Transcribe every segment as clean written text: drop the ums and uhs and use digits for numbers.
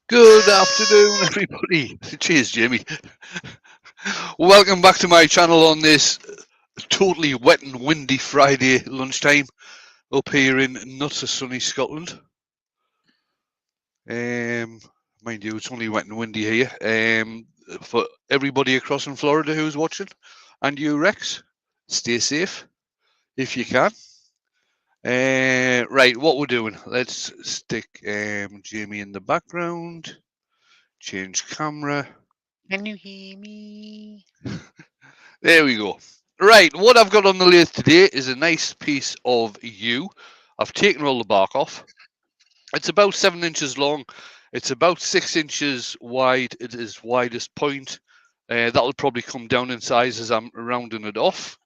Good afternoon, everybody. Cheers, Jamie. Welcome back to my channel on this totally wet and windy Friday lunchtime up here in not so sunny Scotland. Um, Mind you, it's only wet and windy here. For everybody across in Florida who's watching, and you, Rex, stay safe if you can. Right, what we're doing? Let's stick Jamie in the background. Change camera. Can you hear me? There we go. Right, what I've got on the lathe today is a nice piece of yew. I've taken all the bark off. It's about 7 inches long. It's about 6 inches wide at its widest point. That'll probably come down in size as I'm rounding it off,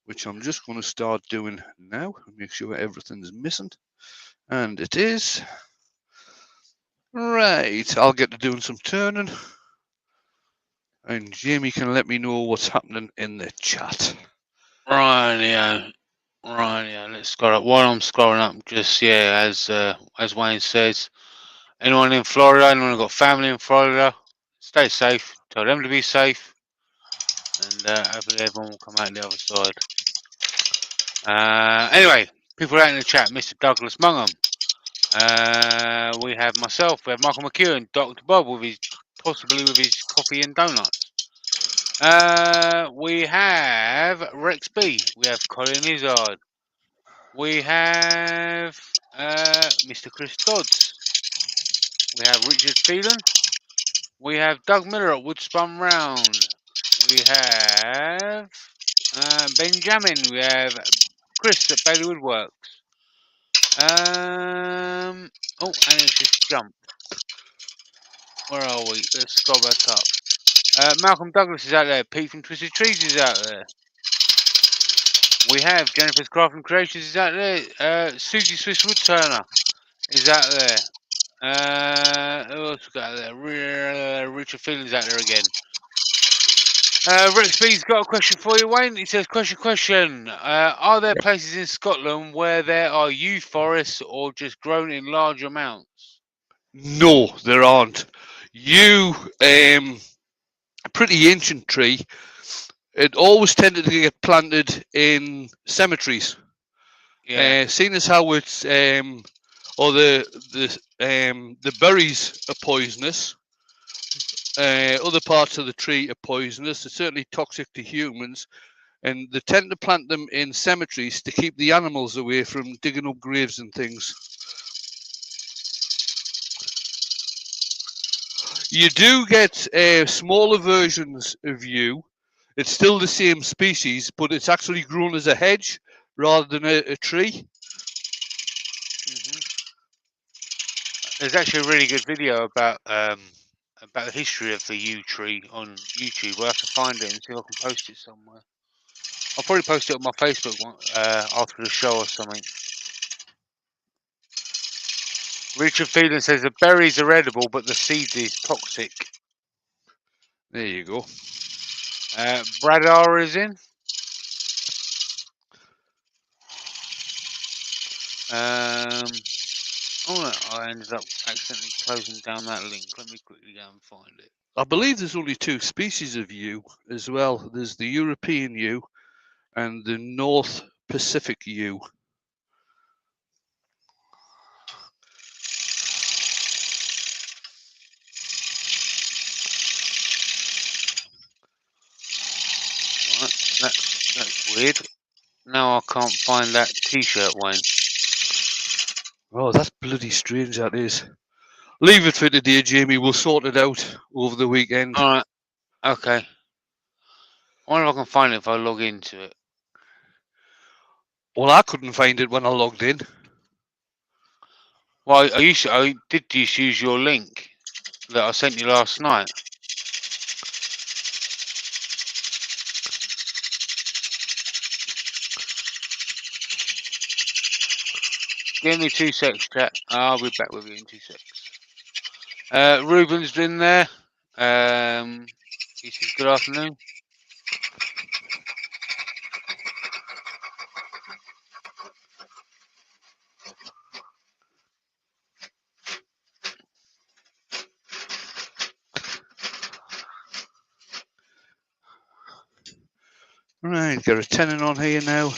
which I'm just going to start doing now. Make sure everything's missing. And it is. Right, I'll get to doing some turning. And Jamie can let me know what's happening in the chat. Rightio, rightio. Let's scroll up. While I'm scrolling up, just as Wayne says, anyone in Florida, anyone who got family in Florida, stay safe. Tell them to be safe, and hopefully everyone will come out the other side. Anyway, people out in the chat, Mr. Douglas Mungham. We have myself. We have Michael McEwen, Dr. Bob possibly with his coffee and donuts. We have Rex B. We have Colin Izzard. We have Mr. Chris Dodds. We have Richard Phelan. We have Doug Miller at Woodspun Round. We have Benjamin. We have Chris at Bailey Woodworks. And it's just jumped. Where are we? Let's scroll back up. Malcolm Douglas is out there. Pete from Twisted Trees is out there. We have Jennifer's Craft and Creations is out there. Susie Swiss Woodturner is out there. Who else we got out there? Richard Feelings out there again. Rex B's got a question for you, Wayne. He says, question. Are there places in Scotland where there are yew forests or just grown in large amounts? No, there aren't. Yew, a pretty ancient tree. It always tended to get planted in cemeteries. Yeah. Seeing as how it's or the berries are poisonous, other parts of the tree are poisonous. They're certainly toxic to humans, and they tend to plant them in cemeteries to keep the animals away from digging up graves and things. You do get smaller versions of yew. It's still the same species, but it's actually grown as a hedge rather than a tree. There's actually a really good video about the history of the yew tree on YouTube. We'll have to find it and see if I can post it somewhere. I'll probably post it on my Facebook after the show or something. Richard Phelan says the berries are edible, but the seeds is toxic. There you go. Brad R is in. I ended up accidentally closing down that link. Let me quickly go and find it. I believe there's only two species of yew as well. There's the European yew and the North Pacific yew. Right, that's weird. Now I can't find that T-shirt, Wayne. Oh, that's bloody strange, that is. Leave it for today, Jamie. We'll sort it out over the weekend. Alright, okay. I wonder if I can find it if I log into it. Well, I couldn't find it when I logged in. Well, I did just use your link that I sent you last night. Give me 2 secs, chat. I'll be back with you in 2 secs. Ruben's been there. He says good afternoon. Right, get a tenant on here now.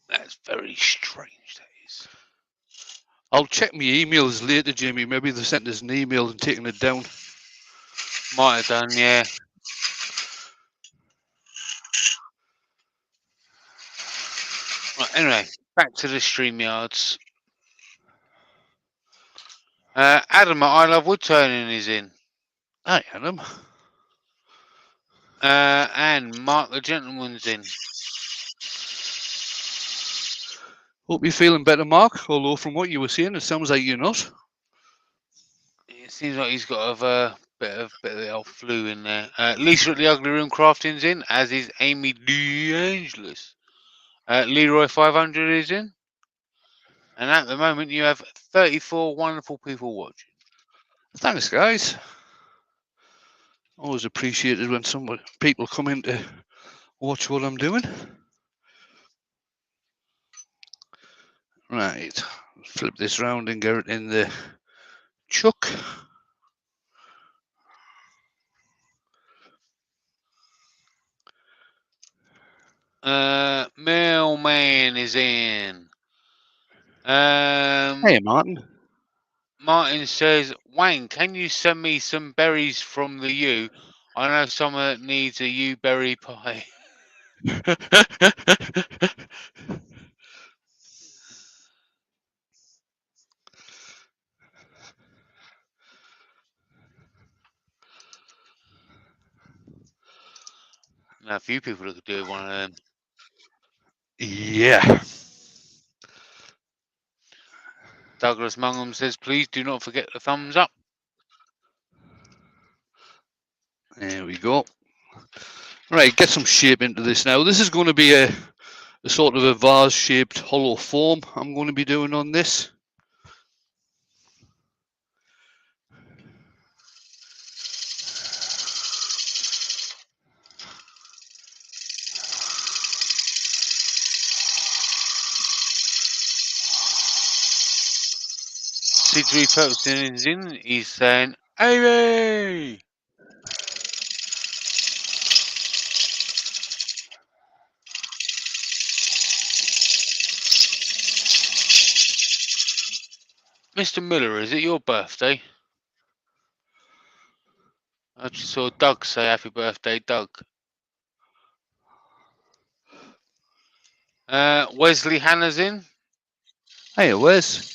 That's very strange, that is. I'll check my emails later, Jamie. Maybe they sent us an email and taken it down. Might have done, yeah. Right, anyway, back to the StreamYards. Adam at I Love Woodturning is in. Hi, Adam. And Mark the Gentleman's in. Hope you're feeling better, Mark. Although from what you were saying, it sounds like you're not. It seems like he's got a bit of the old flu in there. Lisa at the Ugly Room Crafting's in, as is Amy DeAngelis. Leroy 500 is in. And at the moment, you have 34 wonderful people watching. Thanks, guys. Always appreciated when people come in to watch what I'm doing. Right, flip this round and get it in the chuck. Mailman is in. Hey, Martin. Martin says, Wayne, can you send me some berries from the yew? I know someone that needs a yew berry pie. Now, a few people that could do one of them. Yeah. Douglas Mungham says, please do not forget the thumbs up. There we go. Right, get some shape into this now. This is going to be a sort of a vase-shaped hollow form I'm going to be doing on this. Sidri Perkson is in. He's saying, Amy! Mr. Miller, is it your birthday? I just saw Doug say happy birthday, Doug. Wesley Hannah's in. Hey, Wes.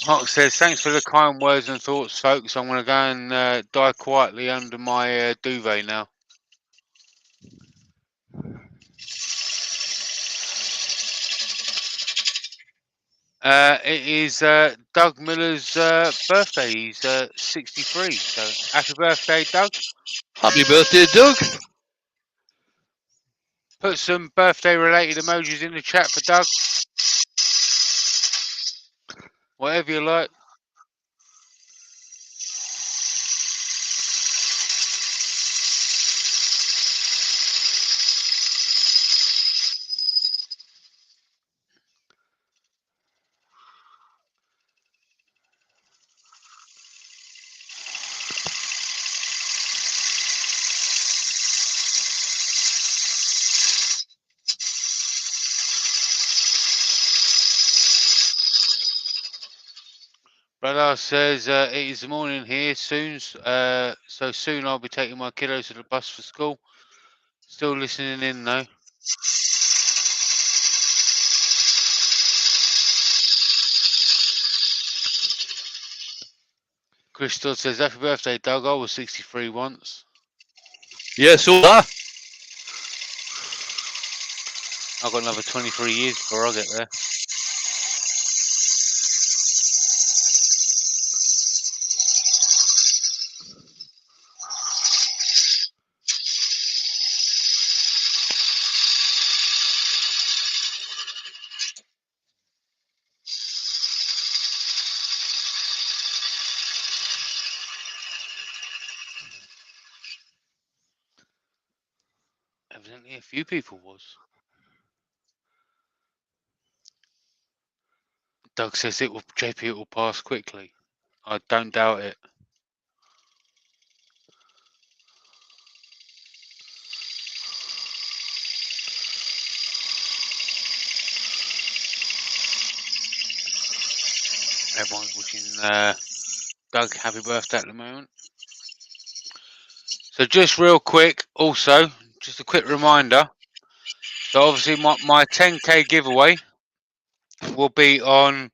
Hawk says, thanks for the kind words and thoughts, folks. I'm going to go and die quietly under my duvet now. It is Doug Miller's birthday. He's 63. So happy birthday, Doug. Happy birthday, Doug. Put some birthday-related emojis in the chat for Doug. Whatever you like. Brother says it is the morning here soon, so soon I'll be taking my kiddos to the bus for school. Still listening in though. Chris Dodd says happy birthday, Doug. I was 63 once. Yeah, so that. I've got another 23 years before I get there. Evidently, a few people was. Doug says it will. JP, it will pass quickly. I don't doubt it. Everyone's wishing Doug happy birthday at the moment. So just real quick, also, just a quick reminder. So obviously my 10k giveaway will be on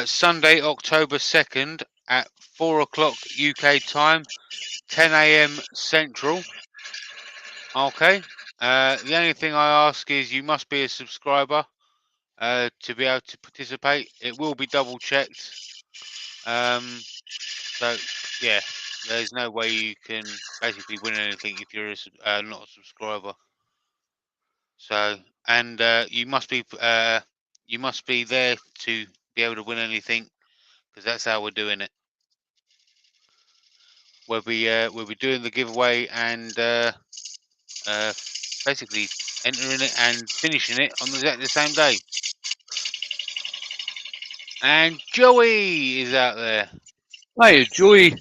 Sunday, October 2nd at 4 o'clock UK time, 10 a.m. Central. Okay. The only thing I ask is you must be a subscriber to be able to participate. It will be double checked. So yeah, there's no way you can basically win anything if you're not a subscriber. So and you must be there to be able to win anything, because that's how we're doing it. We'll be doing the giveaway and basically entering it and finishing it on exactly the same day. And Joey is out there. Hi, Joey.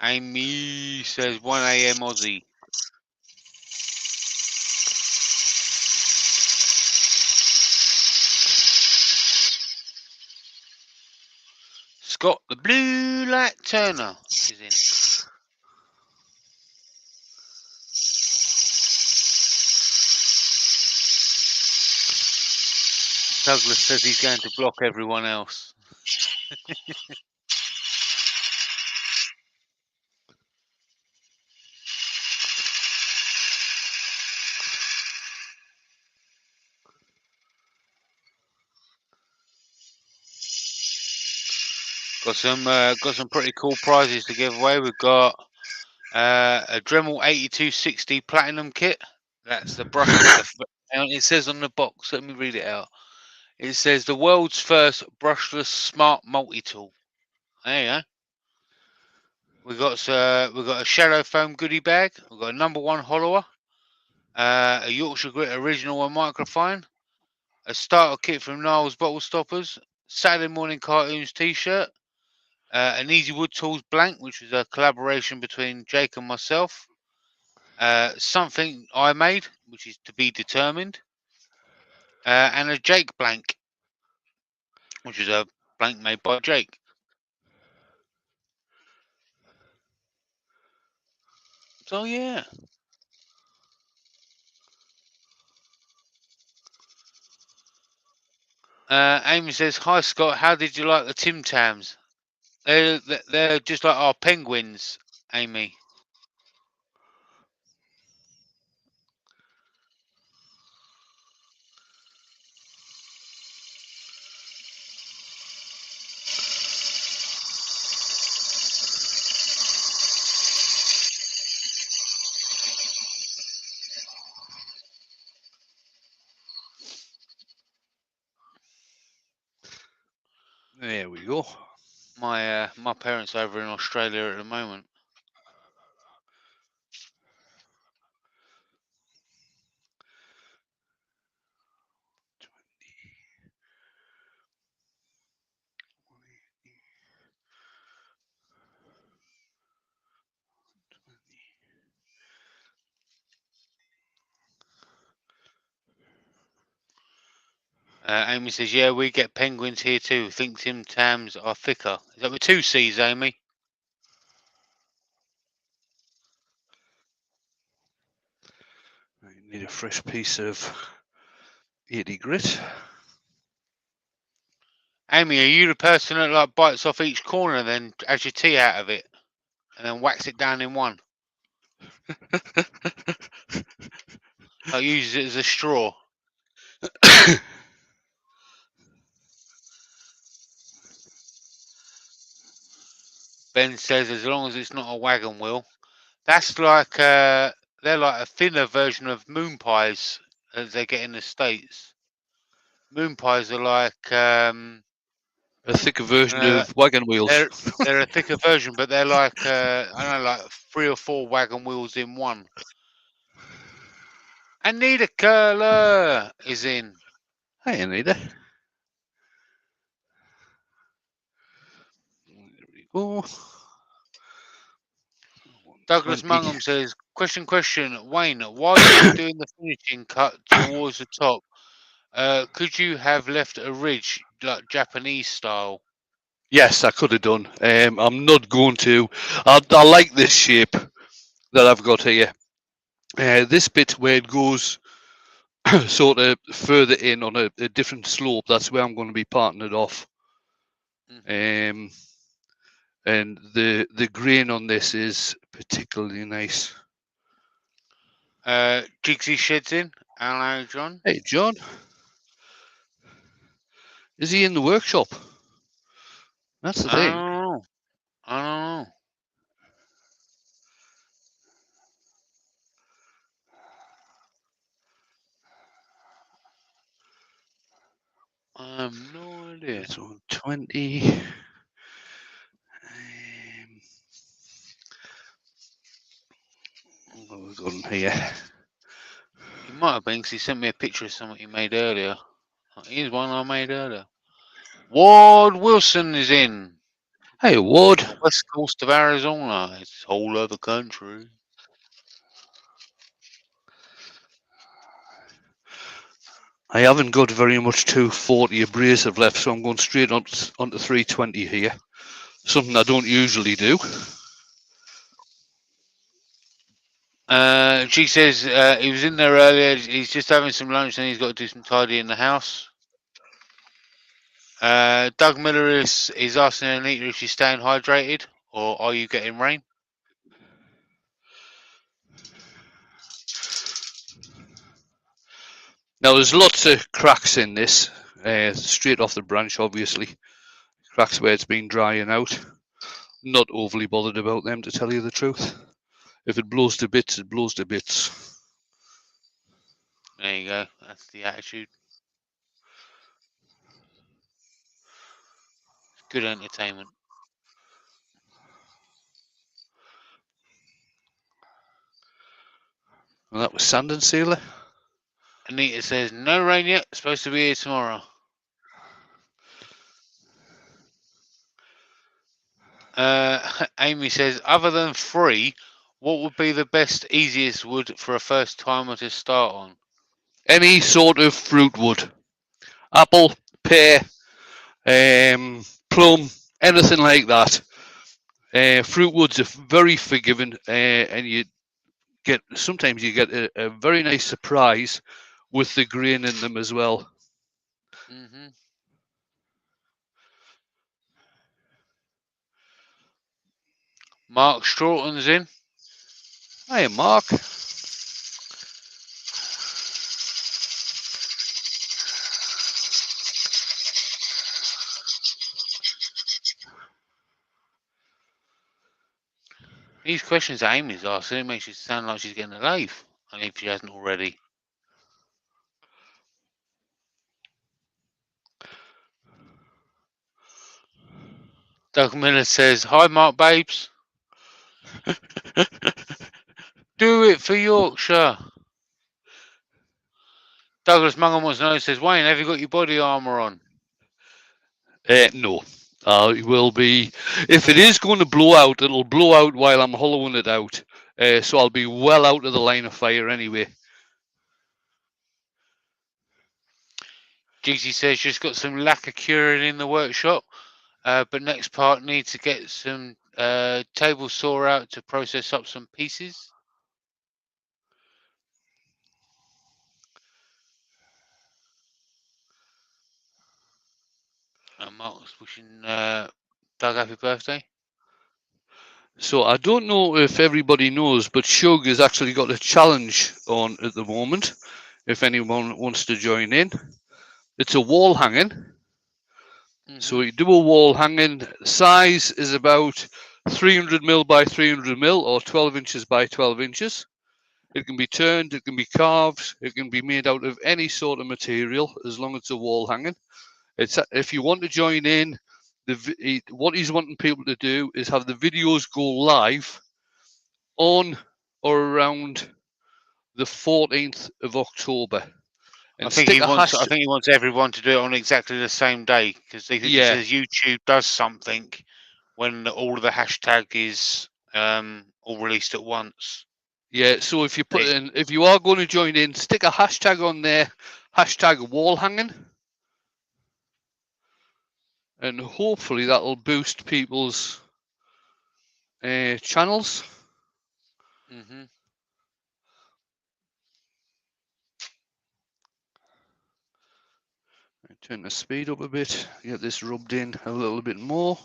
Amy says 1 a.m. Aussie. Scott the Blue Light Turner is in. Douglas says he's going to block everyone else. Got some pretty cool prizes to give away. We've got a Dremel 8260 Platinum kit. That's the brush. It says on the box. Let me read it out. It says the world's first brushless smart multi-tool. There you go. We've got a shadow foam goodie bag. We've got a #1 hollower, a Yorkshire Grit original and microfine, a starter kit from Niles Bottle Stoppers, Saturday Morning Cartoons t-shirt, an Easy Wood Tools blank, which was a collaboration between Jake and myself, something I made, which is to be determined, and a Jake blank, which is a blank made by Jake. So yeah. Amy says, "Hi Scott, how did you like the Tim Tams? They're just like our penguins, Amy." There we go. My parents are over in Australia at the moment. Amy says, "Yeah, we get penguins here too. Think Tim Tams are thicker." Is that with 2 C's, Amy? I need a fresh piece of 80 grit. Amy, are you the person that like bites off each corner and then adds your tea out of it and then whacks it down in one? Like uses it as a straw? Ben says, as long as it's not a wagon wheel. That's like they're like a thinner version of moon pies as they get in the States. Moon pies are like A thicker version Uh, of wagon wheels. they're a thicker version, but they're like I don't know, like 3 or 4 wagon wheels in one. Anita Curler is in. Hi, Anita. There we go. Douglas 120. Mungham says, question, Wayne, while you were doing the finishing cut towards the top, could you have left a ridge like Japanese style? Yes, I could have done. I'm not going to. I like this shape that I've got here. This bit where it goes sort of further in on a different slope, that's where I'm going to be parting it off. And the grain on this is particularly nice. Jigsy Shed's in. Hello, John. Hey, John. Is he in the workshop? That's the I thing. don't know. I have no idea. It's on 20. What have we got on here? He might have been because he sent me a picture of something he made earlier. Here's one I made earlier. Ward Wilson is in. Hey, Ward. West coast of Arizona. It's a whole other country. I haven't got very much 240 abrasive left, so I'm going straight onto 320 here. Something I don't usually do. She says he was in there earlier. He's just having some lunch and he's got to do some tidying in the house. Doug Miller is asking Anita if she's staying hydrated or are you getting rain? Now, there's lots of cracks in this, straight off the branch, obviously. Cracks where it's been drying out. Not overly bothered about them, to tell you the truth. If it blows to bits, it blows to bits. There you go. That's the attitude. Good entertainment. And that was sand and sealer. Anita says, no rain yet. Supposed to be here tomorrow. Amy says, other than free, what would be the best, easiest wood for a first timer to start on? Any sort of fruit wood. Apple, pear, plum, anything like that. Fruit woods are very forgiving, and sometimes you get a very nice surprise with the grain in them as well. Mm-hmm. Mark Stroughton's in. Hi, Mark. These questions that Amy's asking, it makes it sound like she's getting a lathe. I mean, if she hasn't already. Doug Miller says, hi, Mark Babes. Do it for Yorkshire. Douglas Mungham wants to know, says, Wayne, have you got your body armour on? No. It will be, if it is going to blow out, it'll blow out while I'm hollowing it out. So I'll be well out of the line of fire anyway. Jigsy says she's got some lacquer curing in the workshop, but next part needs to get some table saw out to process up some pieces. Mark's wishing Doug happy birthday. So I don't know if everybody knows, but Shug has actually got a challenge on at the moment. If anyone wants to join in, it's a wall hanging. Mm-hmm. So you do a wall hanging. Size is about 300 mil by 300 mil, or 12 inches by 12 inches. It can be turned, it can be carved, it can be made out of any sort of material as long as it's a wall hanging. If you want to join in, what he's wanting people to do is have the videos go live on or around the 14th of October, I and think stick he a wants. I hashtag. think he wants everyone to do it on exactly the same day because he Yeah, says YouTube does something when all of the hashtag is all released at once. yeah. So if you put They- in, if you are going to join in, stick a hashtag on there, hashtag wall hanging, and hopefully that'll boost people's channels. Mhm. Turn the speed up a bit, get this rubbed in a little bit more.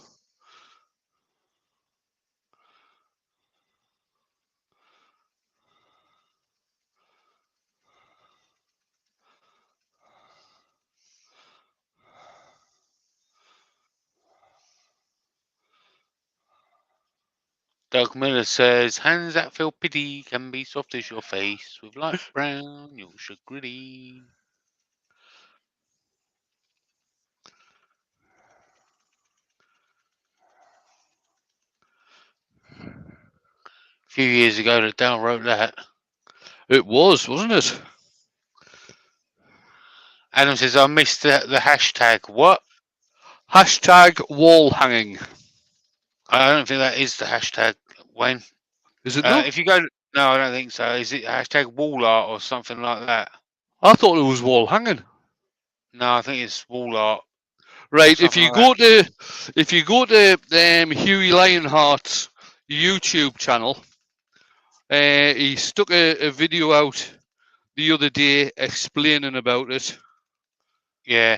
Doug Miller says, hands that feel pity can be soft as your face. With light brown, you're green. A few years ago, that Dale wrote that. It was, wasn't it? Adam says, I missed the hashtag. What? Hashtag wall hanging. I don't think that is the hashtag, Wayne. Is it not? If you go, no, I don't think so. Is it hashtag wall art or something like that? I thought it was wall hanging. No, I think it's wall art or Right, something like that. if you go to Huey Lionheart's YouTube channel, he stuck a video out the other day explaining about it. Yeah.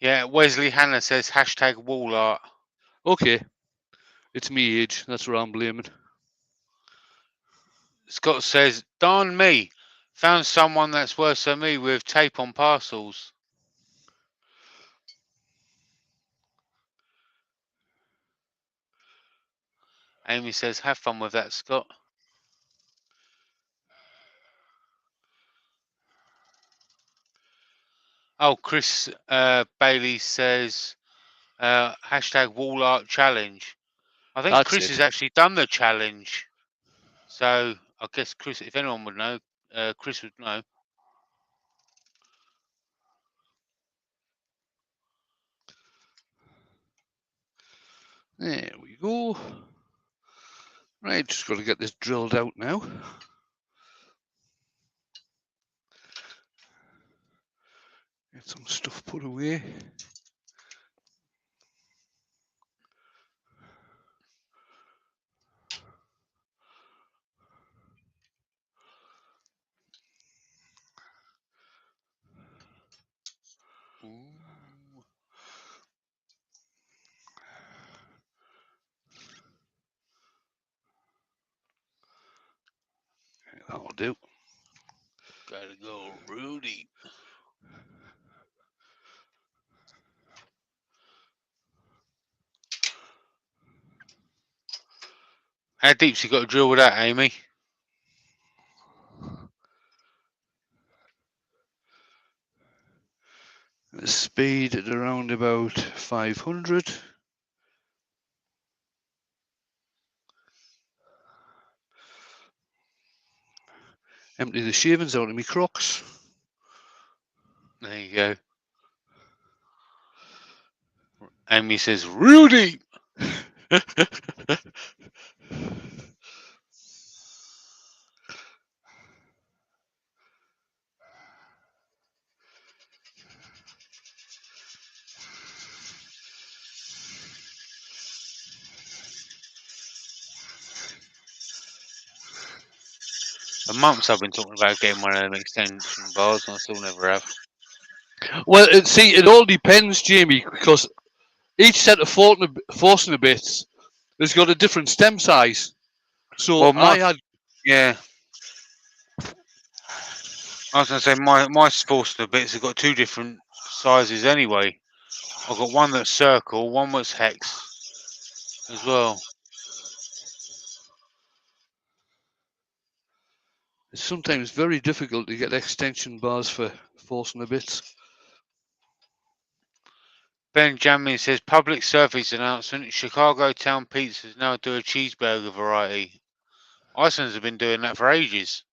Yeah, Wesley Hannah says hashtag wall art. Okay, it's me age. That's what I'm blaming. Scott says, darn me, found someone that's worse than me with tape on parcels. Amy says, have fun with that, Scott. Oh, Chris Bailey says, hashtag wall art challenge. I think That's Chris it. has actually done the challenge. So I guess Chris, if anyone would know, Chris would know. There we go. Right, just got to get this drilled out now. Get some stuff put away. Ooh. That'll do. Gotta go, Rudy. How deep's you got to drill with that, Amy? The speed at around about 500. Empty the shavings out of my Crocs. There you go. Amy says, Rudy! For months I've been talking about getting one of them extension bars and I still never have. Well, see, it all depends, Jamie, because each set of forcing bits has got a different stem size. So Well, yeah, I was going to say my Sportster bits have got two different sizes anyway. I've got one that's circle, one that's hex as well. it's sometimes very difficult to get extension bars for forcing bits. Benjamin says public service announcement: Chicago Town Pizzas now do a cheeseburger variety. Iceland's have been doing that for ages.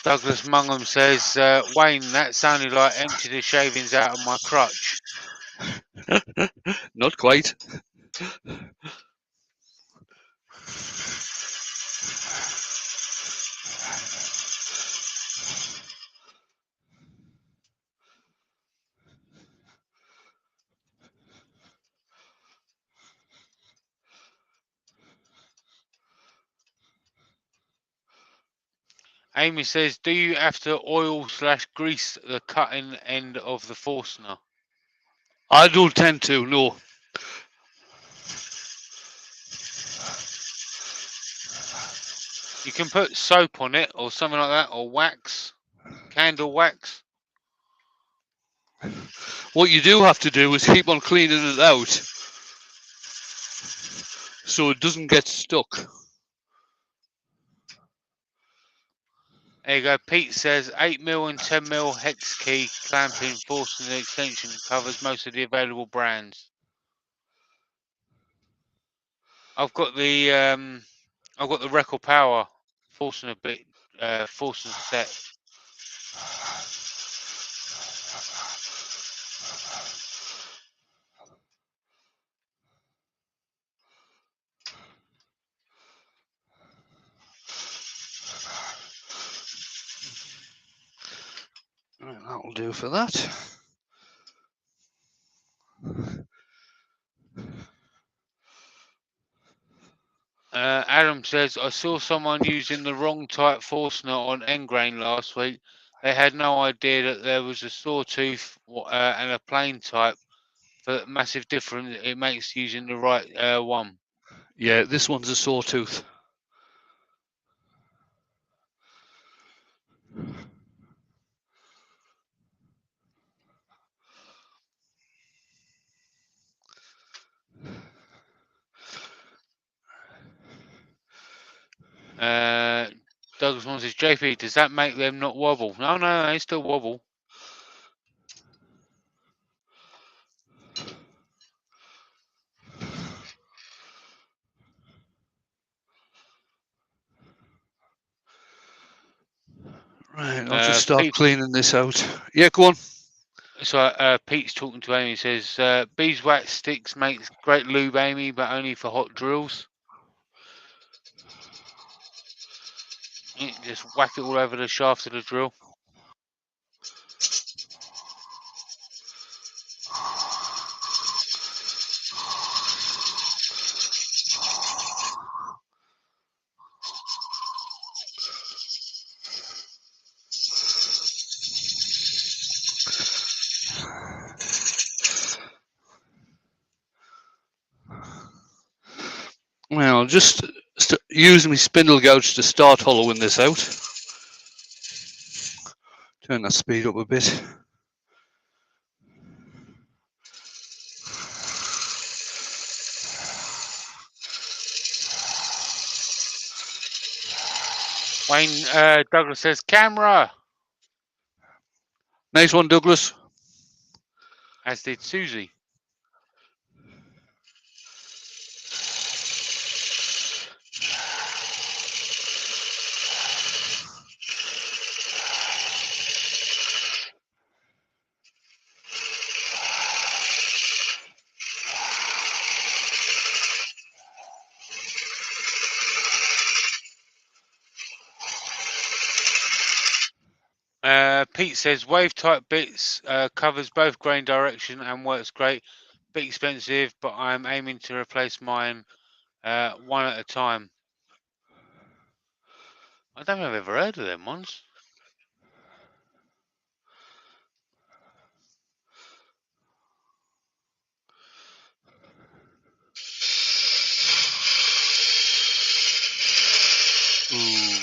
Douglas Mungham says, Wayne, that sounded like empty the shavings out of my crotch. Not quite. Amy says, do you have to oil/grease the cutting end of the Forstner? I don't tend to, no. You can put soap on it or something like that, or wax, candle wax. What you do have to do is keep on cleaning it out so it doesn't get stuck. There you go. Pete says 8mm and 10mm hex key clamping Forstner extension covers most of the available brands. I've got the Record Power Forstner bit, Forstner set. Right, that'll do for that. Adam says, I saw someone using the wrong type Forstner on Engrain last week. They had no idea that there was a sawtooth and a plain type. For massive difference it makes using the right one. Yeah, this one's a sawtooth. Douglas one says, JP, does that make them not wobble? No, they still wobble. Right, I'll just start Pete, cleaning this out. Yeah, go on. so Pete's talking to Amy, says, beeswax sticks makes great lube, Amy, but only for hot drills. Just whack it all over the shaft of the drill. Well, I'll just use my spindle gouge to start hollowing this out. Turn that speed up a bit. Wayne Douglas says, camera! Nice one, Douglas. As did Susie. Pete says wave type bits covers both grain direction and works great. Bit expensive, but I'm aiming to replace mine one at a time. I don't think I've ever heard of them ones. Ooh.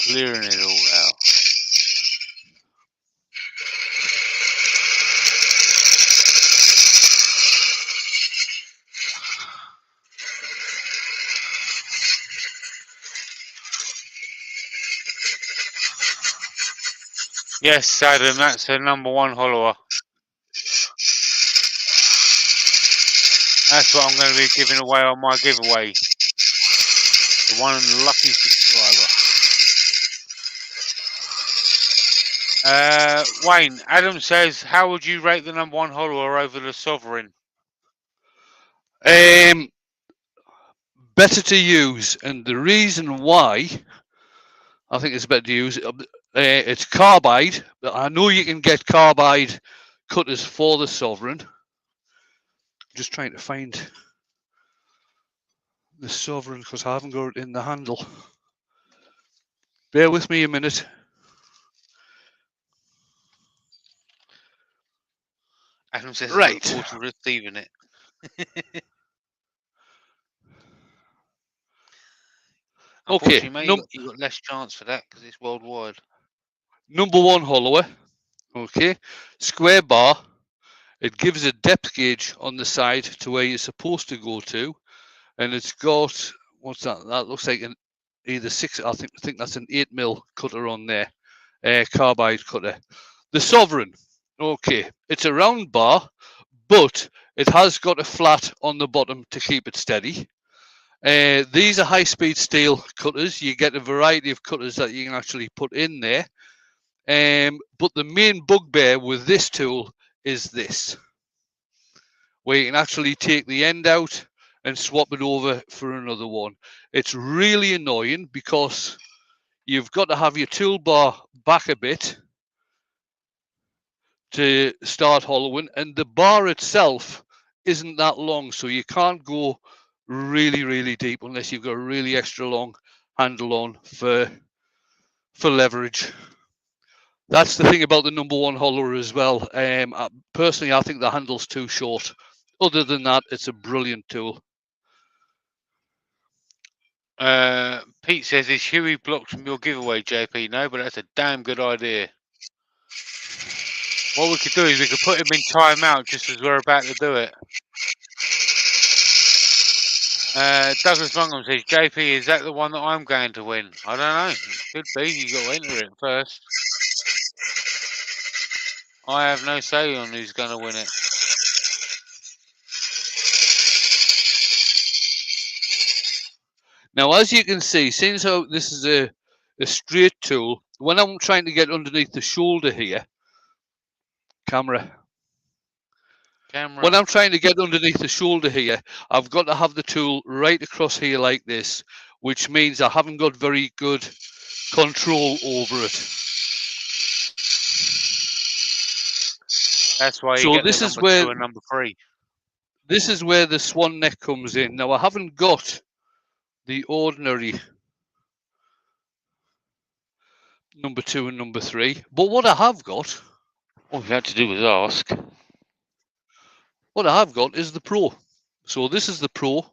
Clearing it all out. Yes, Adam, that's the #1 follower. That's what I'm going to be giving away on my giveaway. The one lucky subscriber. Wayne, Adam says, how would you rate the #1 follower over the Sovereign? Better to use, and the reason why I think it's better to use it's carbide. But I know you can get carbide cutters for the Sovereign. Just trying to find the Sovereign because I haven't got it in the handle. Bear with me a minute. Adam says, right. I look forward to receiving it. Unfortunately, mate, you've got less chance for that because it's worldwide. #1 hollower. Okay. Square bar. It gives a depth gauge on the side to where you're supposed to go to. And it's got, what's that? That looks like either 6, I think that's an 8mm cutter on there. Carbide cutter. The Sovereign. Okay. It's a round bar, but it has got a flat on the bottom to keep it steady. These are high-speed steel cutters. You get a variety of cutters that you can actually put in there. But the main bugbear with this tool is this, where you can actually take the end out and swap it over for another one. It's really annoying because you've got to have your toolbar back a bit to start hollowing, and the bar itself isn't that long, so you can't go really, really deep unless you've got a really extra long handle on for leverage. That's the thing about the #1 hollower as well. Personally, I think the handle's too short. Other than that, it's a brilliant tool. Pete says, is Huey blocked from your giveaway, JP? No, but that's a damn good idea. What we could do is we could put him in timeout just as we're about to do it. Douglas Bungham says, JP, is that the one that I'm going to win? I don't know. It could be. You got to enter it first. I have no say on who's going to win it. Now, as you can see, since this is a straight tool, when I'm trying to get underneath the shoulder here, camera. When I'm trying to get underneath the shoulder here, I've got to have the tool right across here like this, which means I haven't got very good control over it. That's why you get the #2 and #3. This is where the swan neck comes in. Now, I haven't got the ordinary #2 and #3, but what I have got, all you had to do was ask. What I have got is the Pro. So this is the Pro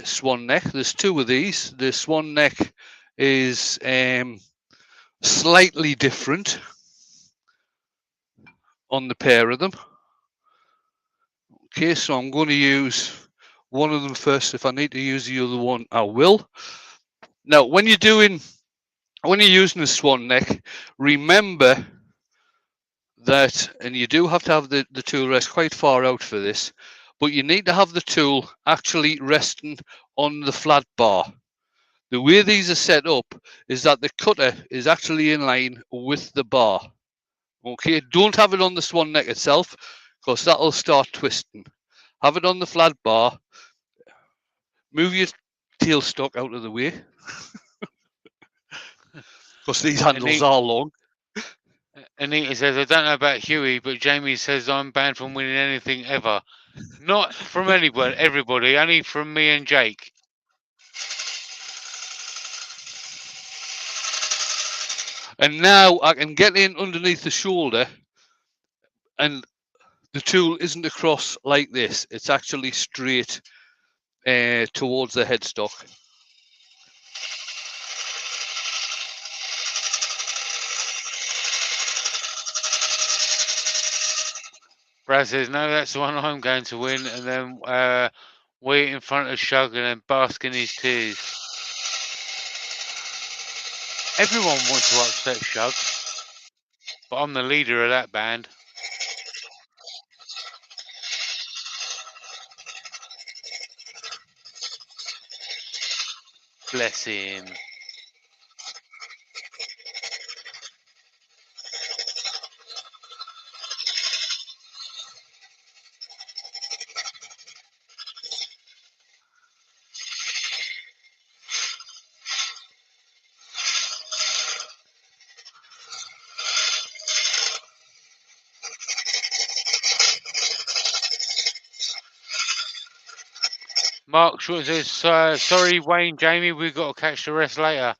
swan neck. There's 2 of these. The swan neck is slightly different on the pair of them. Okay, so I'm going to use one of them first. If I need to use the other one, I will. Now, when you're using a swan neck, remember that, and you do have to have the tool rest quite far out for this, but you need to have the tool actually resting on the flat bar. The way these are set up is that the cutter is actually in line with the bar. Okay, don't have it on the swan neck itself because that'll start twisting. Have it on the flat bar. Move your tailstock out of the way because these handles are long. Anita says, I don't know about Huey, but Jamie says I'm banned from winning anything ever. Not from anyone, everybody, only from me and Jake. And now I can get in underneath the shoulder and the tool isn't across like this. It's actually straight towards the headstock. Brad says, no, that's the one I'm going to win. And then wait in front of Shug and then bask in his tears. Everyone wants to upset Shug, but I'm the leader of that band. Bless him. Mark Short says, sorry, Wayne, Jamie, we've got to catch the rest later.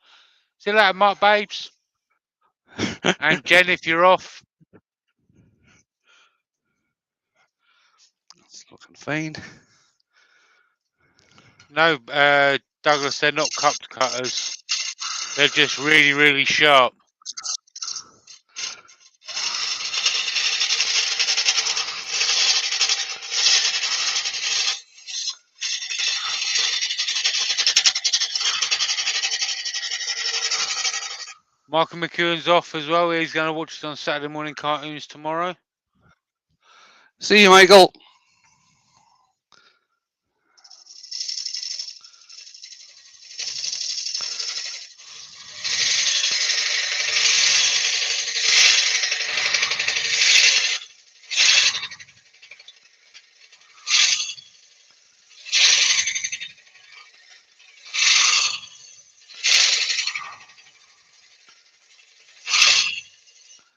See you later, Mark, babes. And Jen, if you're off. It's looking fine. No, Douglas, they're not cupped cutters. They're just really, really sharp. Michael McEwen's off as well. He's going to watch us on Saturday morning cartoons tomorrow. See you, Michael.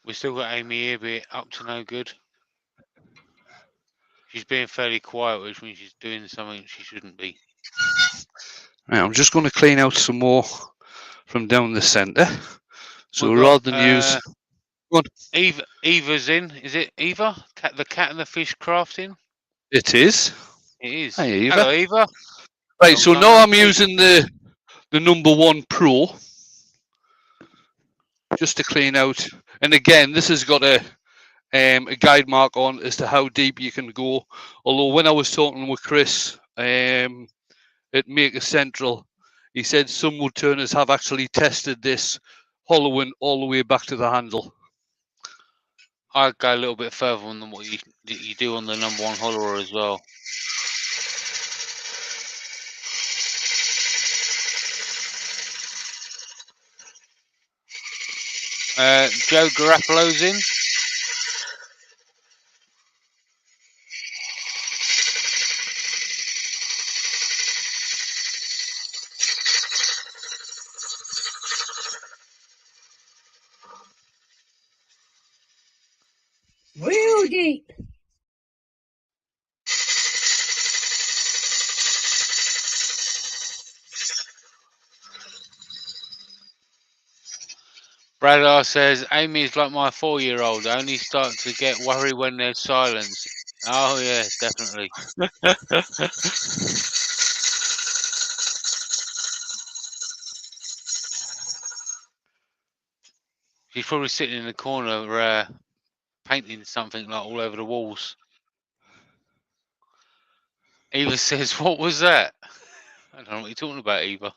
We've still got Amy here, but up to no good. She's being fairly quiet, which means she's doing something she shouldn't be. Right, I'm just going to clean out some more from down the centre. So We've got, rather than use... Go on. Eva's in. Is it Eva? The cat and the fish crafting? It is. It is. Hi, Eva. Hello, Eva. Right, Long so time now no I'm see. using the number 1 Pro just to clean out. And again, this has got a guide mark on as to how deep you can go. Although when I was talking with Chris at Maker Central, he said some woodturners have actually tested this hollowing all the way back to the handle. I'd go a little bit further than what you do on the number 1 hollower as well. Joe Garofalo's in. Real deep. Bradar says, Amy is like my 4-year-old. I only start to get worried when there's silence. Oh, yeah, definitely. She's probably sitting in the corner painting something like all over the walls. Eva says, what was that? I don't know what you're talking about, Eva.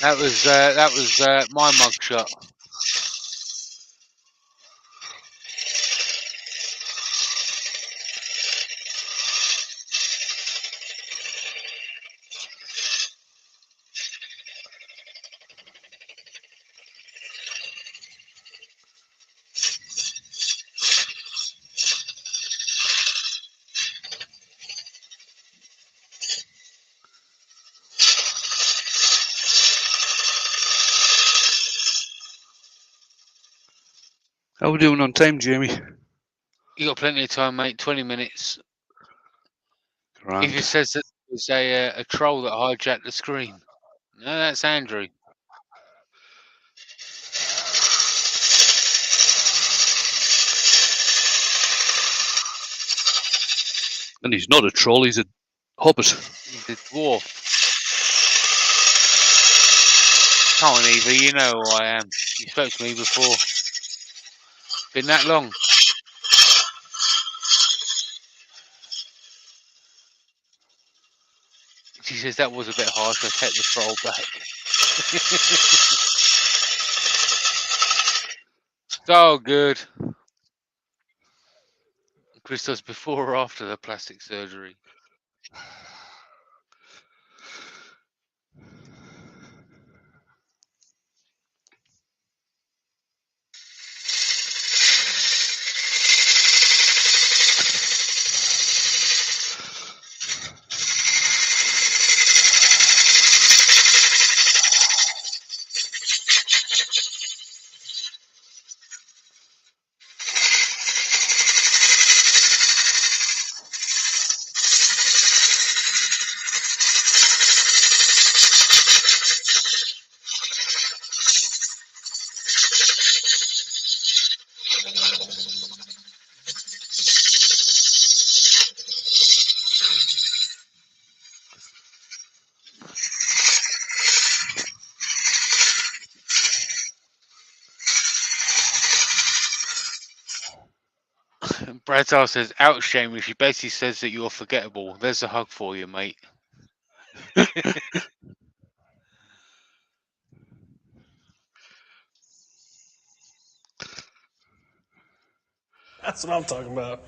That was my mugshot. How are we doing on time, Jamie? You got plenty of time, mate. 20 minutes. Grand. Eva says that there's a troll that hijacked the screen. No, that's Andrew. And he's not a troll, he's a hobbit. He's a dwarf. Come on, Eva, you know who I am. You spoke to me before. Been that long. She says that was a bit harsh. I take the troll back. So good. Christos, before or after the plastic surgery? Bradar says, ouch, Jamie. She basically says that you're forgettable. There's a hug for you, mate. That's what I'm talking about.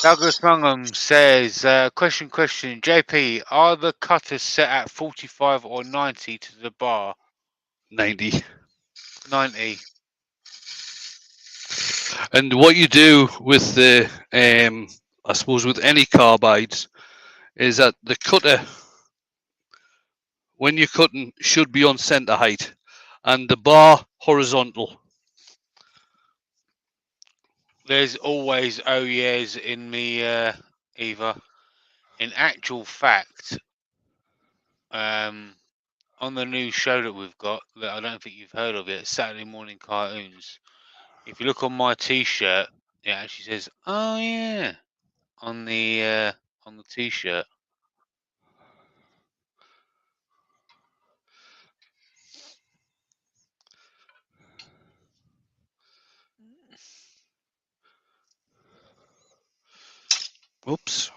Douglas Mungham says, question, JP, are the cutters set at 45 or 90 to the bar? 90. 90. And what you do with the, I suppose, with any carbides, is that the cutter, when you're cutting, should be on center height, and the bar horizontal. There's always oh yeahs in me, Eva. In actual fact, on the new show that we've got, that I don't think you've heard of yet, Saturday Morning Cartoons, if you look on my T-shirt, it actually says, oh yeah, on the T-shirt. Oops.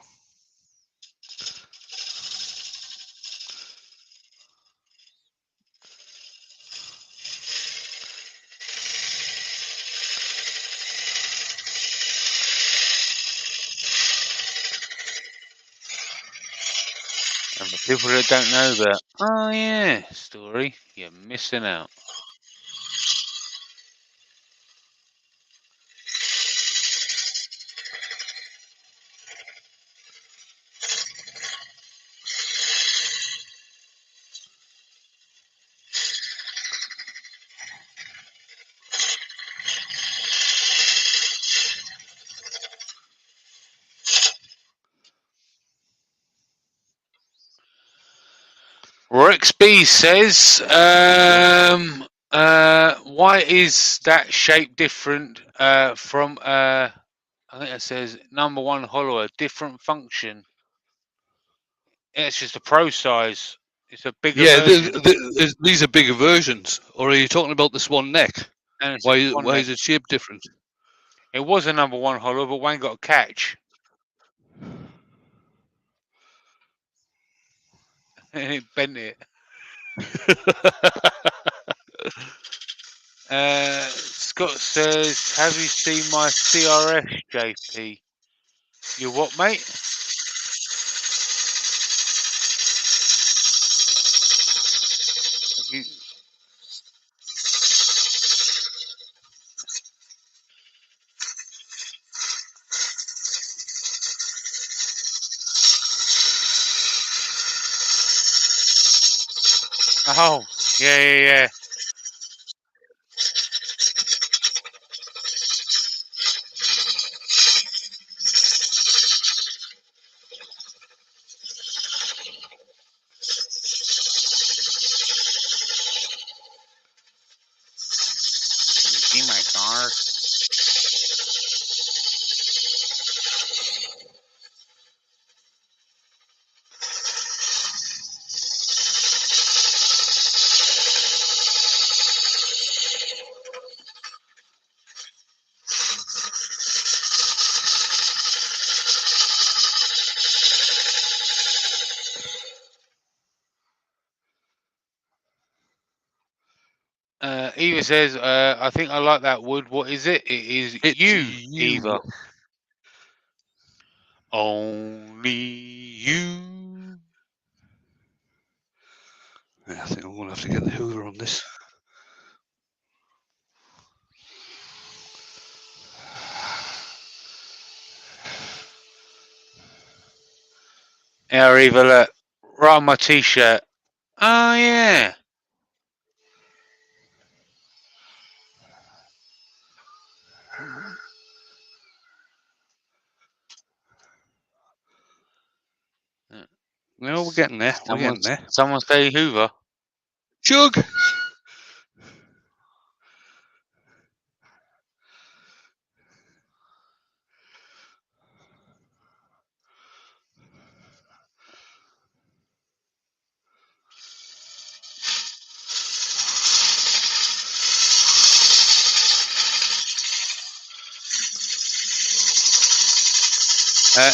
And for people that don't know that, oh yeah, story, you're missing out. Rex B says, why is that shape different from, I think it says number one hollow, a different function? Yeah, it's just a pro size. It's a bigger Yeah, version. these are bigger versions. Or are you talking about this one neck? And it's Why is it shaped different? It was a number one hollow, but Wayne got a catch. And it bent it. Scott says, have you seen my CRS, JP? You what, mate? Have you... Oh, yeah. cars. Eva says, I think I like that wood. What is it? It is It's you, you. Eva. Only you. Yeah, I think I'm going to have to get the Hoover on this. Yeah, Eva, look. Right on my t-shirt. Oh, yeah. No, we're getting there. We're getting there. Someone say Hoover. Chug!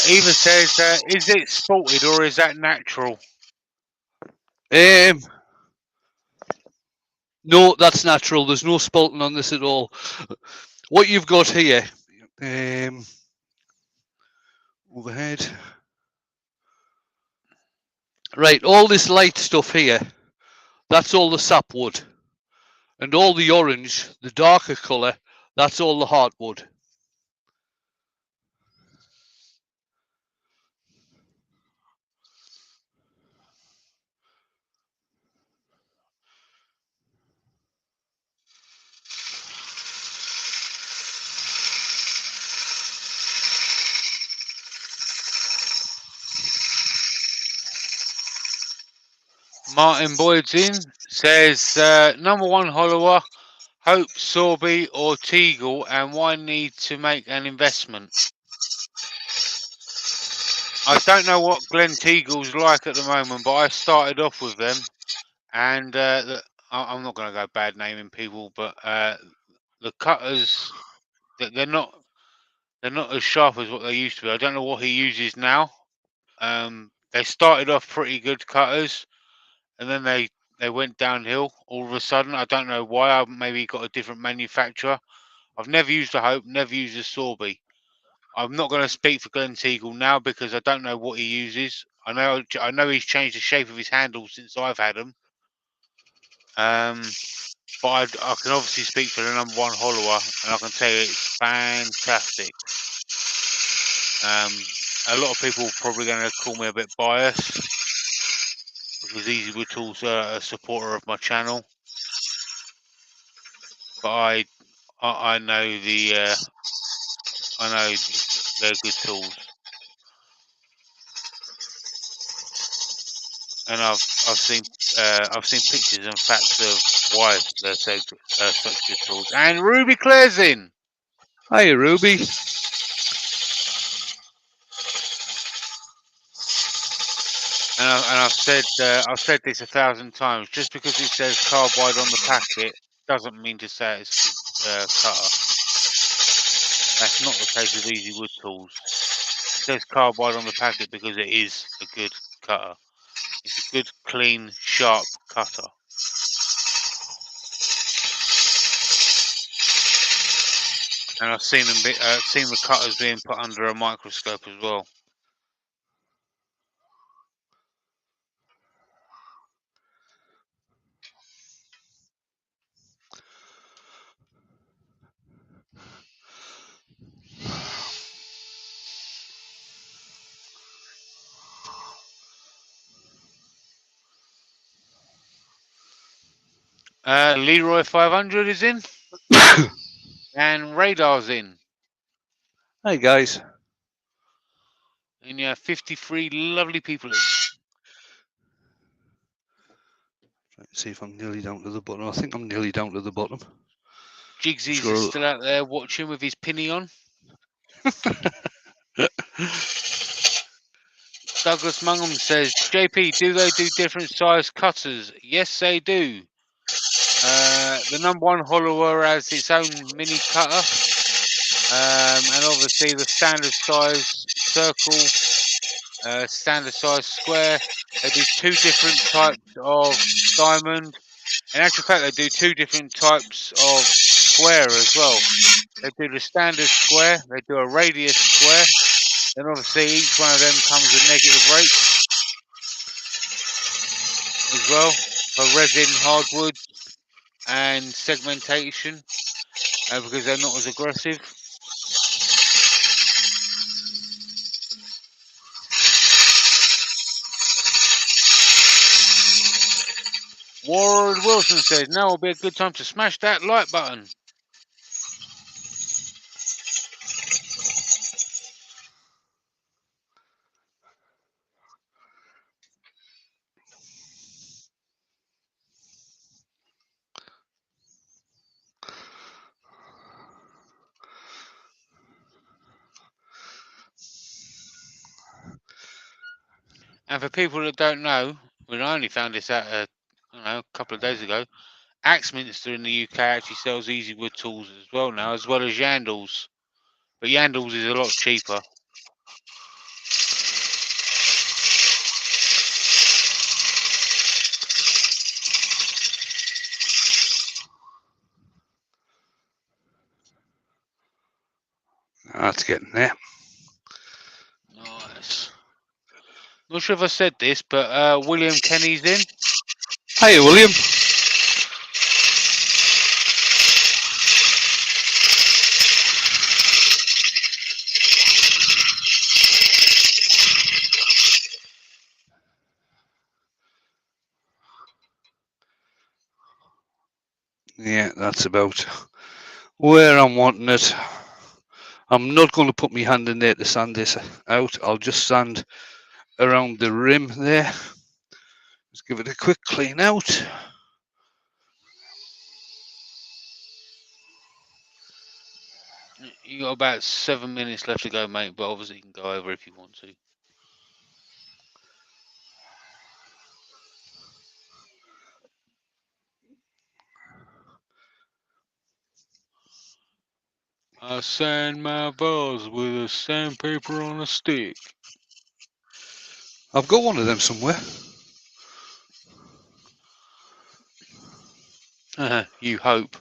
Eva says, is it sported or is that natural? No, that's natural. There's no spalting on this at all. What you've got here, overhead. Right, all this light stuff here, that's all the sapwood. And all the orange, the darker colour, that's all the heartwood. Martin Boyd's in. Says, number one follower, Hope, Sorby or Teagle, and why need to make an investment? I don't know what Glen Teagle's like at the moment, but I started off with them, and I'm not going to go bad naming people, but the cutters, they're not as sharp as what they used to be. I don't know what he uses now. They started off pretty good cutters, and then they went downhill all of a sudden. I don't know why. I maybe got a different manufacturer. I've never used a Hope, never used a Sorby. I'm not going to speak for Glen Teagle now because I don't know what he uses. I know he's changed the shape of his handle since I've had them. But I can obviously speak for the number one hollower, and I can tell you it's fantastic. A lot of people are probably going to call me a bit biased because Easy Wood Tools are a supporter of my channel. But I know they're good tools, and I've seen pictures and facts of why they're such good tools. And Ruby Claire's in. Hi, Ruby. And I've said this 1,000 times. Just because it says carbide on the packet doesn't mean to say it's a good cutter. That's not the case with Easy Wood Tools. It says carbide on the packet because it is a good cutter. It's a good, clean, sharp cutter. And I've seen the cutters being put under a microscope as well. Leroy 500 is in. And Radar's in. Hi, guys. And you have 53 lovely people in. Trying to see if I'm nearly down to the bottom. I think I'm nearly down to the bottom. Jigsy's Sure. is still out there watching with his pinny on. Douglas Mungham says, JP, do they do different size cutters? Yes, they do. The number one hollower has its own mini cutter. And obviously the standard size circle, standard size square. They do two different types of diamond. In actual fact, they do two different types of square as well. They do the standard square, they do a radius square. Then obviously each one of them comes with negative rates as well for resin, hardwood, and segmentation because they're not as aggressive. Warren Wilson says, now will be a good time to smash that like button. And for people that don't know, I only found this out a couple of days ago. Axminster in the UK actually sells easy wood tools as well now, as well as Yandles. But Yandles is a lot cheaper. That's getting there. Nice. Not sure if I said this, but William Kenny's in. Hiya, William. Yeah, that's about where I'm wanting it. I'm not going to put my hand in there to sand this out. I'll just sand around the rim there. Just give it a quick clean out. You got about 7 minutes left to go, mate, but obviously you can go over if you want to. I sand my balls with a sandpaper on a stick. I've got one of them somewhere. You hope.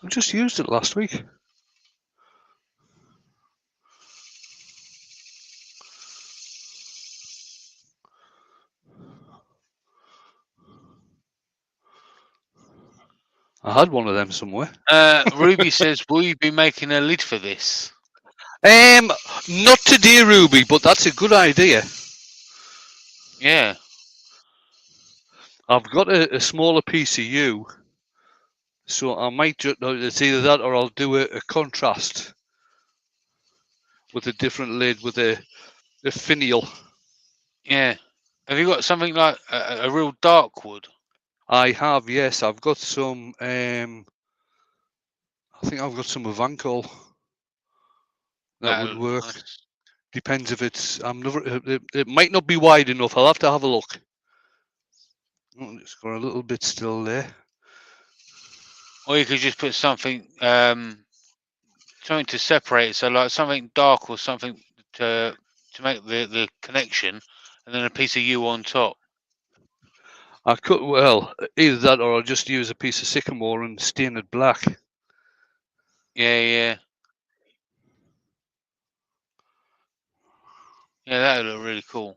I just used it last week. I had one of them somewhere. Ruby says, will you be making a lid for this? Not today, Ruby, but that's a good idea. Yeah. I've got a smaller piece of yew, so I might just, it's either that or I'll do a contrast with a different lid with a finial. Yeah. Have you got something like a real dark wood? I have, yes. I've got some, I think I've got some Vinegar that would work. Nice. Depends if it's, it might not be wide enough. I'll have to have a look. Oh, it's got a little bit still there. Or you could just put something, something to separate it. So like something dark or something to make the connection, and then a piece of yew on top. I could, well, either that or I'll just use a piece of sycamore and stain it black. Yeah, yeah. Yeah, that would look really cool.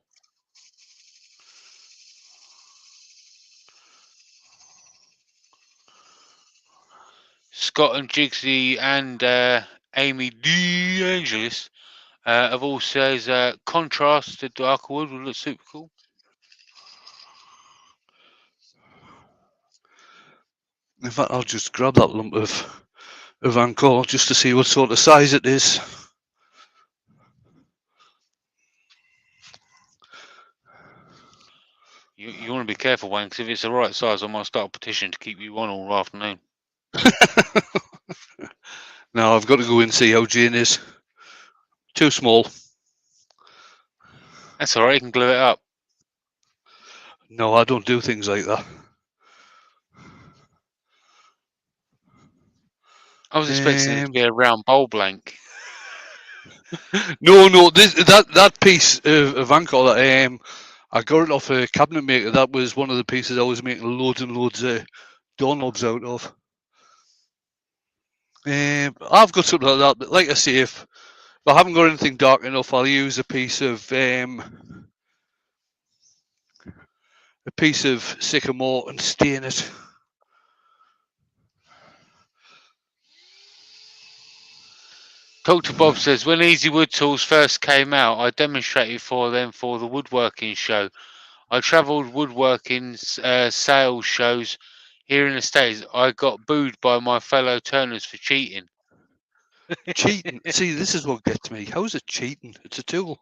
Scott and Jigsy and Amy D. Angelis have all says contrast to darker wood would look super cool. In fact, I'll just grab that lump of Vinegar just to see what sort of size it is. You want to be careful, Wayne, because if it's the right size, I might start a petition to keep you on all afternoon. Now I've got to go and see how Jane is. Too small. That's all right. You can glue it up. No, I don't do things like that. I was expecting it to be a round bowl blank. No, that piece of anchor that I got it off a cabinet maker. That was one of the pieces I was making loads and loads of doorknobs out of. I've got something like that, but like I say, if I haven't got anything dark enough, I'll use a piece of sycamore and stain it. Dr. Bob says, when Easy Wood Tools first came out, I demonstrated for them for the woodworking show. I travelled woodworking sales shows here in the States. I got booed by my fellow turners for cheating. Cheating. See, this is what gets me. How is it cheating? It's a tool.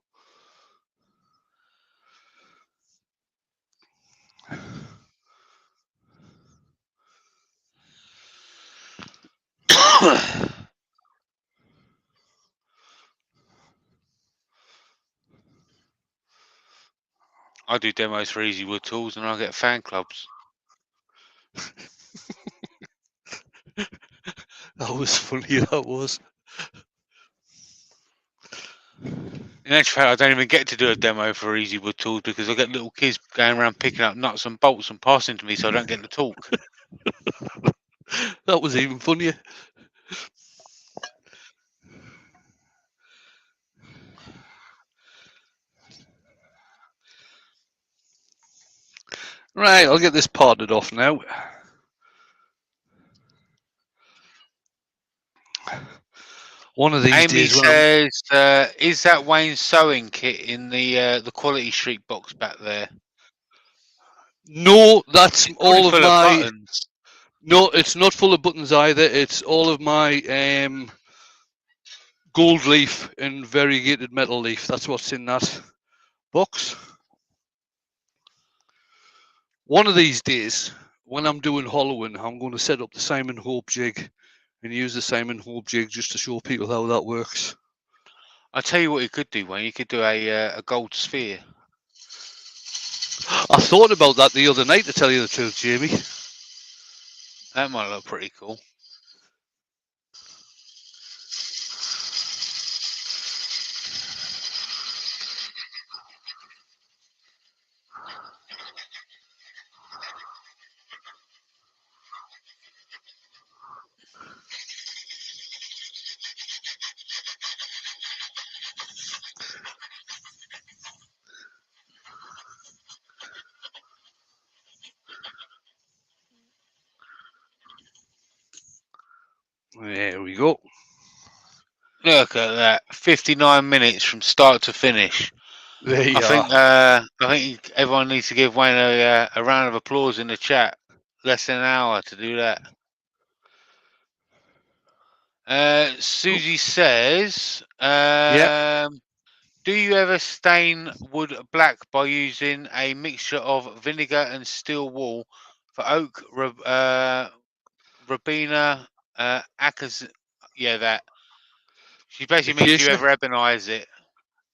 I do demos for Easy Wood Tools and I get fan clubs. That was funny, that was. In actual fact, I don't even get to do a demo for Easy Wood Tools because I get little kids going around picking up nuts and bolts and passing to me, so I don't get to talk. That was even funnier. Right, I'll get this parted off now. One of these Amy days when says, "Is that Wayne's sewing kit in the Quality Street box back there?" No, that's It's all of full my. buttons. No, it's not full of buttons either. It's all of my gold leaf and variegated metal leaf. That's what's in that box. One of these days, when I'm doing hollowing, I'm going to set up the Simon Hope jig and use the Simon Hope jig just to show people how that works. I'll tell you what you could do, Wayne. You could do a gold sphere. I thought about that the other night, to tell you the truth, Jamie. That might look pretty cool. There we go. Look at that, 59 minutes from start to finish. There you I think everyone needs to give Wayne a round of applause in the chat. Less than an hour to do that. Susie says, do you ever stain wood black by using a mixture of vinegar and steel wool for oak, Rabina, Akaz? Yeah, that. She basically means, do you ever ebonize it?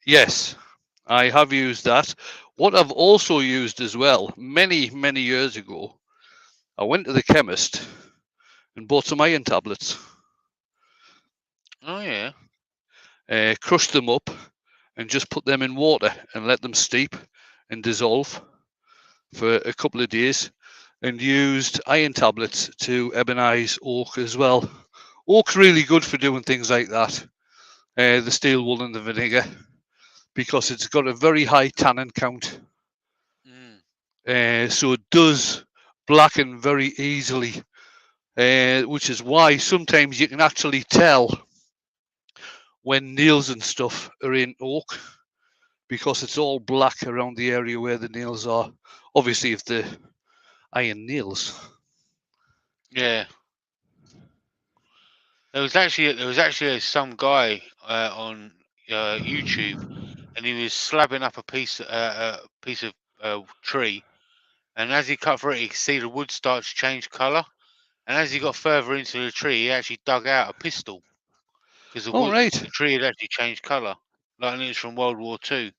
Yes, I have used that. What I've also used as well, many, many years ago, I went to the chemist and bought some iron tablets. Oh, yeah. Crushed them up and just put them in water and let them steep and dissolve for a couple of days, and used iron tablets to ebonize oak as well. Oak's really good for doing things like that, the steel wool and the vinegar, because it's got a very high tannin count. So it does blacken very easily, which is why sometimes you can actually tell when nails and stuff are in oak, because it's all black around the area where the nails are. Obviously, if the iron nails. Yeah. There was actually some guy on YouTube, and he was slabbing up a piece of tree And as he cut through it, he could see the wood start to change colour. And as he got further into the tree, he actually dug out a pistol because All right. the tree had actually changed colour, like it was from World War II.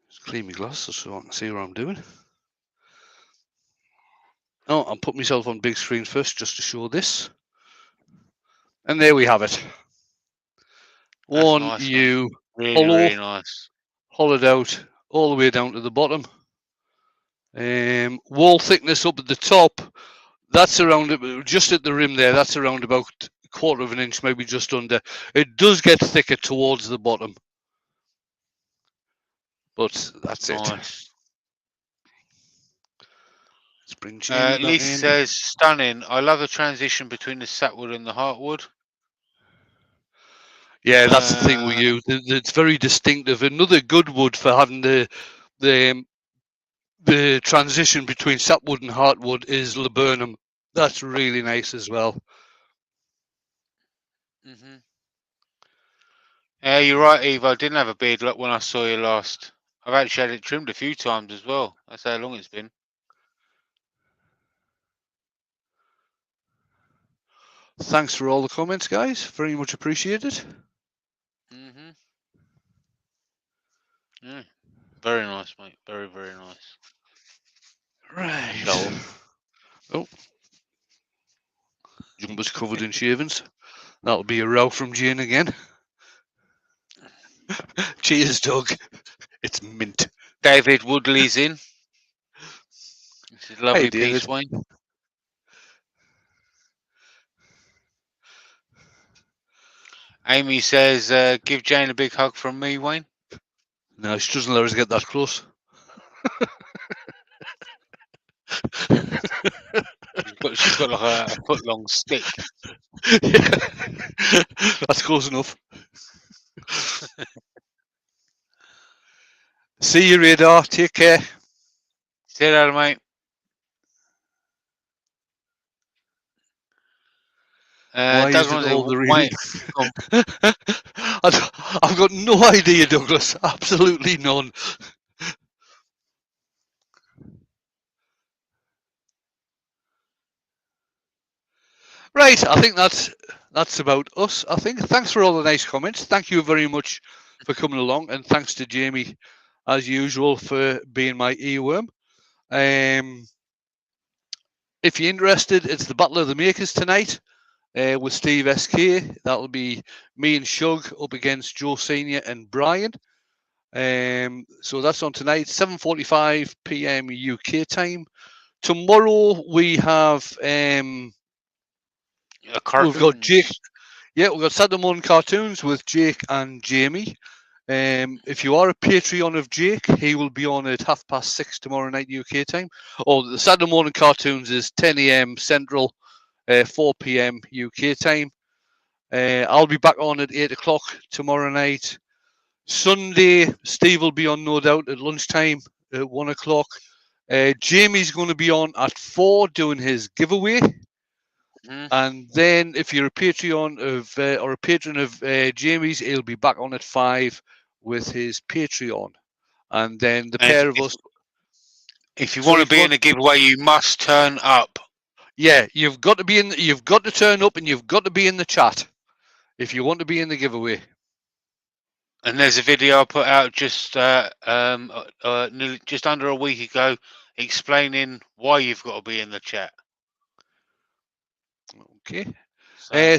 Just clean my glasses so I can see what I'm doing. Oh, I'll put myself on big screen first just to show this. And there we have it. That's One nice, yew, really, hollow, really nice. hollowed out all the way down to the bottom. Wall thickness up at the top, that's around, just at the rim there, that's around about a quarter of an inch, maybe just under. It does get thicker towards the bottom. But that's it. Nice. Let's bring Jamie back Lisa in. says, stunning. I love the transition between the sapwood and the heartwood. Yeah, that's the thing with you. It's very distinctive. Another good wood for having the transition between sapwood and heartwood is laburnum. That's really nice as well. You're right, Eva. I didn't have a beard look when I saw you last. I've actually had it trimmed a few times as well. That's how long it's been. Thanks for all the comments, guys. Very much appreciated. Yeah, very nice, mate. Very, very nice. Right. Oh, jumper's covered in shavings. That'll be a row from Jane again. Cheers, Doug. It's mint. David Woodley's in. This is a lovely David. piece, Wayne. Amy says, give Jane a big hug from me, Wayne. No, she doesn't let us get that close. She's got like a foot-long stick. That's close enough. See you, Radar. Take care. See you later, mate. Why is it all the reading? I've got no idea, Douglas. Absolutely none. Right, I think that's about us. I think. Thanks for all the nice comments. Thank you very much for coming along, and thanks to Jamie, as usual, for being my earworm. If you're interested, it's the Battle of the Makers tonight with Steve SK. That'll be me and Shug up against Joe Senior and Brian. So that's on tonight, 7:45 p.m. UK time. Tomorrow we have we've got Jake. Yeah, we've got Saturday morning cartoons with Jake and Jamie. If you are a Patreon of Jake, he will be on at 6:30 tomorrow night UK time. Oh, the Saturday morning cartoons is 10 a.m. Central, 4 p.m. UK time. I'll be back on at 8 o'clock tomorrow night. Sunday, Steve will be on no doubt at lunchtime at 1 o'clock. Jamie's going to be on at 4 doing his giveaway. And then if you're a Patreon of or a patron of Jamie's, he'll be back on at 5 with his Patreon. And then the pair of us. If you want to be in a giveaway, you must turn up. Yeah, you've got to be in. You've got to turn up, and you've got to be in the chat if you want to be in the giveaway. And there's a video I put out just under a week ago explaining why you've got to be in the chat. Okay.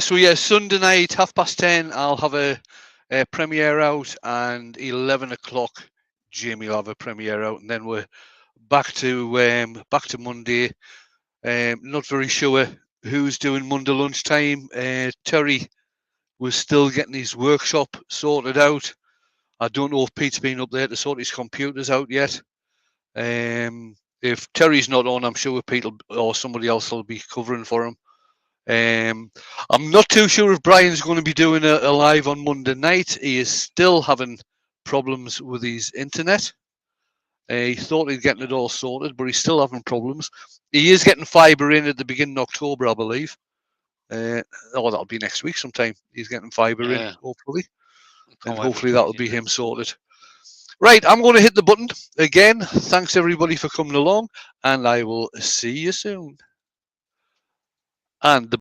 So yeah, Sunday night, 10:30, I'll have a premiere out, and 11 o'clock, Jamie will have a premiere out, and then we're back to Monday. Not very sure who's doing Monday lunchtime. Terry was still getting his workshop sorted out. I don't know if Pete's been up there to sort his computers out yet. If Terry's not on, I'm sure Pete or somebody else will be covering for him. I'm not too sure if Brian's going to be doing a live on Monday night. He is still having problems with his internet. He thought he'd getting it all sorted, but he's still having problems. He is getting fibre in at the beginning of October, I believe. That'll be next week sometime. He's getting fibre in, hopefully. And hopefully that'll be him sorted. Right, I'm going to hit the button again. Thanks everybody for coming along, and I will see you soon. And the